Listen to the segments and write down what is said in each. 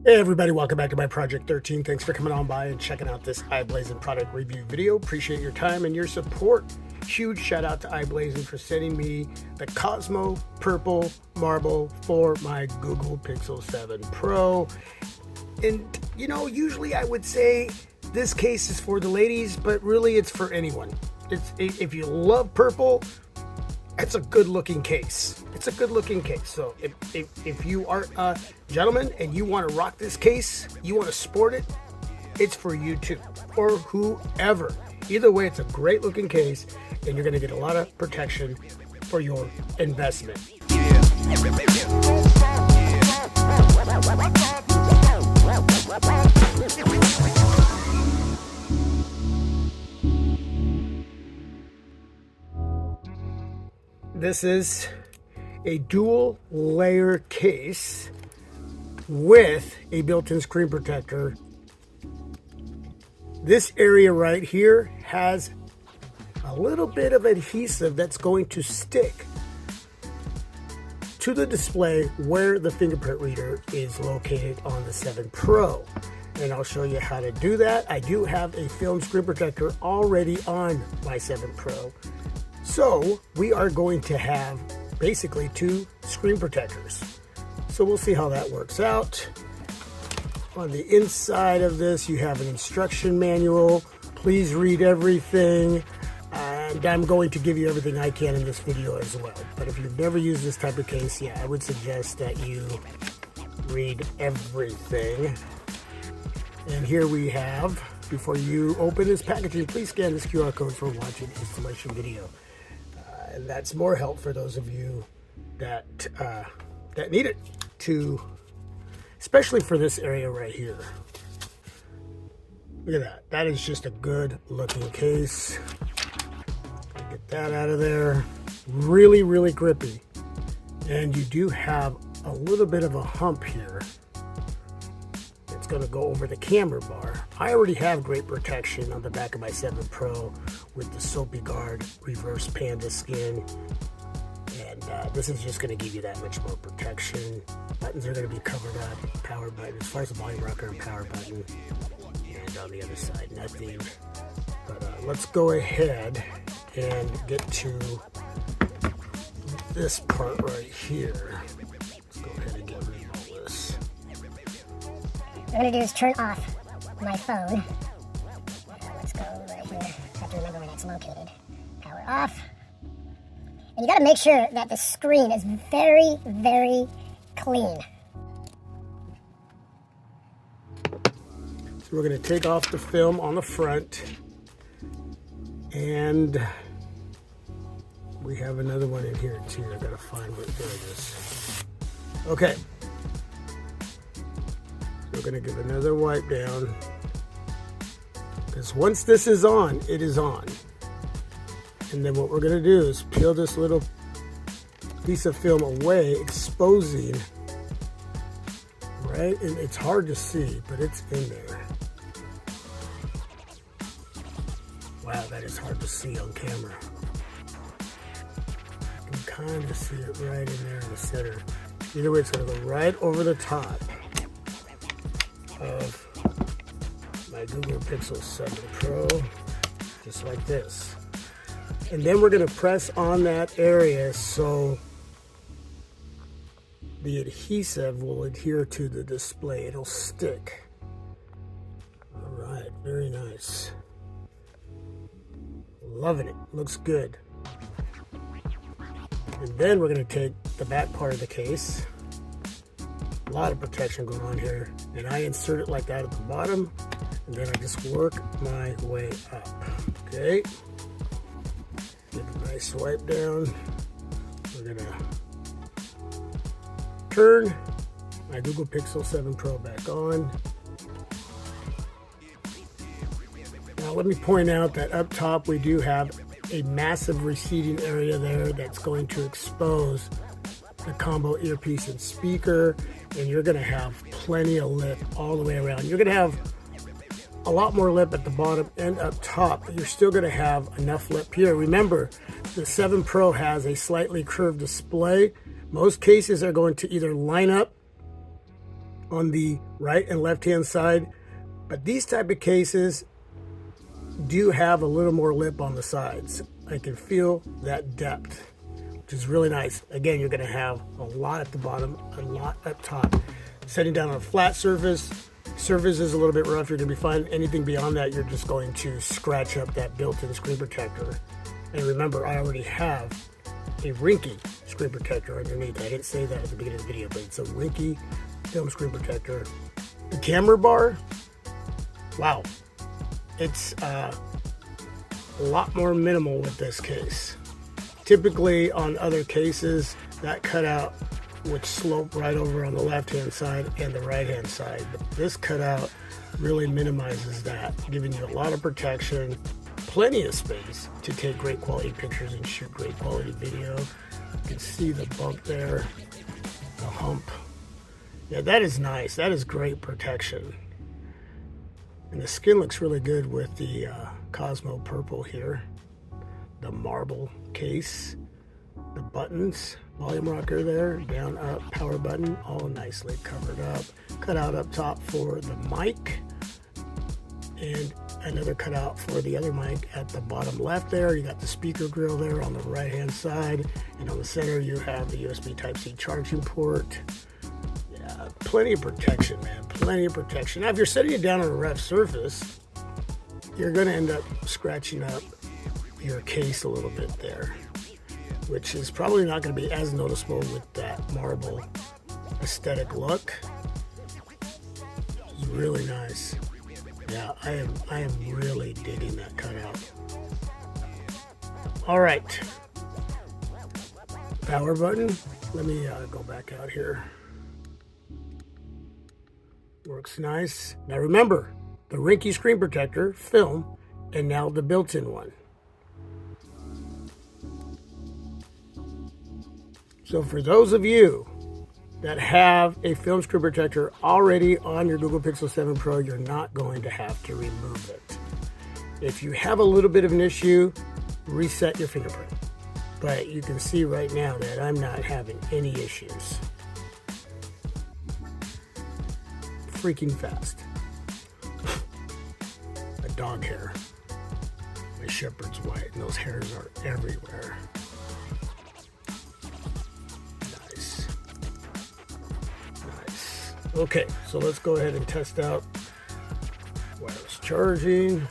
Hey everybody, welcome back to my Project 13. Thanks for coming on by and checking out this iBlason product review video. Appreciate your time and your support. Huge shout out to iBlason for sending me the Cosmo Purple Marble for my Google Pixel 7 Pro. And you know, usually I would say this case is for the ladies, but really it's for anyone. If you love purple, it's a good looking case. It's a good looking case. So if you are a gentleman and you want to rock this case, you want to sport it, it's for you too, or whoever. Either way, it's a great looking case and you're going to get a lot of protection for your investment. This is a dual layer case with a built-in screen protector. This area right here has a little bit of adhesive that's going to stick to the display where the fingerprint reader is located on the 7 Pro. And I'll show you how to do that. I do have a film screen protector already on my 7 Pro. So we are going to have basically 2 screen protectors. So we'll see how that works out. On the inside of this, you have an instruction manual. Please read everything. And I'm going to give you everything I can in this video as well. But if you've never used this type of case, yeah, I would suggest that you read everything. And here we have, before you open this packaging, please scan this QR code for watching the installation video. And that's more help for those of you that need it, especially for this area right here. Look at that. That is just a good looking case. Get that out of there. Really, really grippy. And you do have a little bit of a hump here. It's going to go over the camera bar. I already have great protection on the back of my 7 Pro with the Soapy Guard reverse panda skin, and this is just going to give you that much more protection. Buttons are going to be covered up, power button, as far as the volume rocker and power button, and on the other side nothing. But let's go ahead and get to this part right here. Let's go ahead and get rid of all this. What I'm going to do is turn off my phone. Let's go right here. I have to remember where that's located. Power off. And you got to make sure that the screen is very, very clean. So we're going to take off the film on the front. And we have another one in here too. I got to find where it is. Okay. We're going to give another wipe down, because once this is on, it is on. And then what we're going to do is peel this little piece of film away, exposing, right? And it's hard to see, but it's in there. Wow, that is hard to see on camera. You can kind of see it right in there in the center. Either way, it's going to go right over the top of my Google Pixel 7 Pro, just like this. And then we're going to press on that area so the adhesive will adhere to the display. It'll stick. All right, very nice. Loving it. Looks good. And then we're going to take the back part of the case. A lot of protection going on here, and I insert it like that at the bottom, and then I just work my way up. Okay, give a nice wipe down. We're gonna turn my Google Pixel 7 Pro back on. Now let me point out that up top we do have a massive receding area there that's going to expose the combo earpiece and speaker, and you're going to have plenty of lip all the way around. You're going to have a lot more lip at the bottom and up top, but you're still going to have enough lip here. Remember, the 7 Pro has a slightly curved display. Most cases are going to either line up on the right and left hand side, but these type of cases do have a little more lip on the sides. I can feel that depth, which is really nice. Again, you're going to have a lot at the bottom, a lot up top. Setting down on a flat surface is a little bit rough. You're going to be fine. Anything beyond that, you're just going to scratch up that built-in screen protector. And remember, I already have a Rinky screen protector underneath. I didn't say that at the beginning of the video, but it's a Rinky film screen protector. The camera bar, wow, it's a lot more minimal with this case. Typically on other cases, that cutout would slope right over on the left hand side and the right hand side, but this cutout really minimizes that, giving you a lot of protection, plenty of space to take great quality pictures and shoot great quality video. You can see the bump there, the hump. Yeah, that is nice. That is great protection. And the skin looks really good with the Cosmo purple here. The marble case, the buttons, volume rocker there, down, up, power button, all nicely covered up. Cutout up top for the mic, and another cutout for the other mic at the bottom left there. You got the speaker grill there on the right hand side, and on the center you have the USB Type-C charging port. Yeah, plenty of protection, man, plenty of protection. Now if you're setting it down on a rough surface, you're going to end up scratching up your case a little bit there, which is probably not going to be as noticeable with that marble aesthetic look. It's really nice. Yeah, I am really digging that cutout. All right, power button. Let me go back out here. Works nice. Now remember, the Rinky screen protector, film, and now the built-in one. So for those of you that have a film screen protector already on your Google Pixel 7 Pro, you're not going to have to remove it. If you have a little bit of an issue, reset your fingerprint. But you can see right now that I'm not having any issues. Freaking fast. A dog hair. My shepherd's white and those hairs are everywhere. Okay, so let's go ahead and test out wireless charging,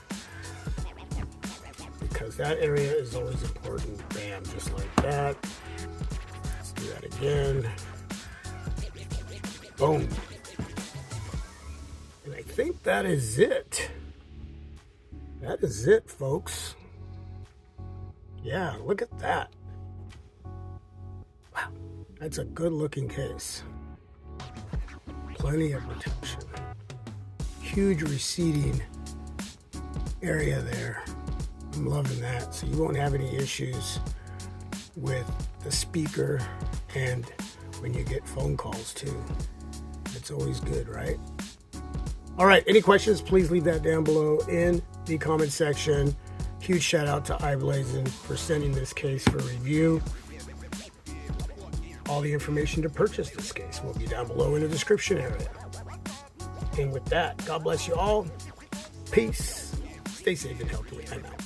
because that area is always important. Bam, just like that. Let's do that again. Boom. And I think that is it. That is it, folks. Yeah, look at that. Wow, that's a good looking case. Plenty of protection. Huge receding area there. I'm loving that. So you won't have any issues with the speaker and when you get phone calls too. It's always good, right? All right, any questions, please leave that down below in the comment section. Huge shout out to iBlason for sending this case for review. All the information to purchase this case will be down below in the description area. And with that, God bless you all. Peace. Stay safe and healthy. I'm out.